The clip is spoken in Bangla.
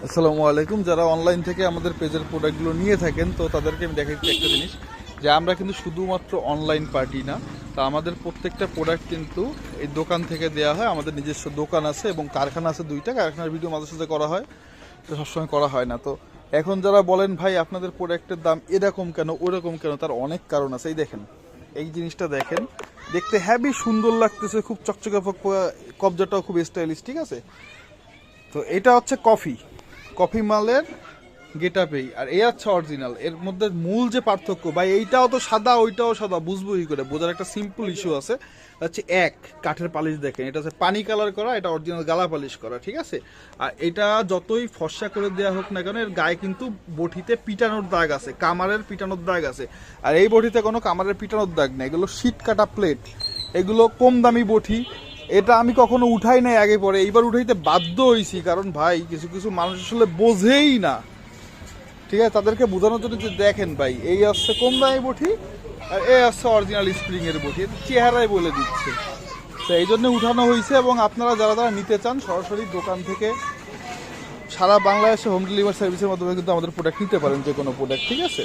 আসসালামু আলাইকুম। যারা অনলাইন থেকে আমাদের পেজের প্রোডাক্টগুলো নিয়ে থাকেন, তো তাদেরকে আমি দেখাচ্ছি একটা জিনিস, যে আমরা কিন্তু শুধুমাত্র অনলাইন পার্টি না। তা আমাদের প্রত্যেকটা প্রোডাক্ট কিন্তু এই দোকান থেকে দেওয়া হয়। আমাদের নিজস্ব দোকান আছে এবং কারখানা আছে, দুইটা কারখানার ভিডিও মাঝে সাথে করা হয়, তো সবসময় করা হয় না। তো এখন যারা বলেন ভাই আপনাদের প্রোডাক্টের দাম এরকম কেন ওরকম কেন, তার অনেক কারণ আছে। এই দেখেন, এই জিনিসটা দেখেন, দেখতে হ্যাভি সুন্দর লাগতেছে, খুব চকচকে ফকফকা, কবজাটাও খুব স্টাইলিশ, ঠিক আছে। তো এটা হচ্ছে কফি কফি মালের গেটআপেই, আর এই হচ্ছে অরিজিনাল। এর মধ্যে মূল যে পার্থক্য ভাই, এইটাও তো সাদা ওইটাও সাদা, বুঝবো কি করে? বোঝার একটা সিম্পল ইস্যু আছে, হচ্ছে এক কাঠের পালিশ দেখেন, এটা হচ্ছে পানি কালার করা, এটা অরিজিনাল গালা পালিশ করা, ঠিক আছে। আর এটা যতই ফর্সা করে দেওয়া হোক না কেন, এর গায়ে কিন্তু বটিতে পিটানোর দাগ আছে, কামারের পিটানোর দাগ আছে। আর এই বটিতে কোনো কামারের পিটানোর দাগ নেই, এগুলো শীট কাটা প্লেট, এগুলো কম দামি বটি। এটা আমি কখনো উঠাই নাই আগে পরে, এইবার উঠাইতে বাধ্য হয়েছি, কারণ ভাই কিছু কিছু মানুষ আসলে বোঝেই না, ঠিক আছে। তাদেরকে বোঝানোর জন্য যে দেখেন ভাই, এই আসছে কম দামি বটি আর এই আসছে অরিজিনাল স্প্রিং এর বটি, এটা চেহারায় বলে দিচ্ছে। তো এই জন্য উঠানো হয়েছে, এবং আপনারা যারা যারা নিতে চান সরাসরি দোকান থেকে সারা বাংলাদেশে হোম ডেলিভারি সার্ভিসের মাধ্যমে কিন্তু আমাদের প্রোডাক্ট নিতে পারেন, যে কোনো প্রোডাক্ট, ঠিক আছে।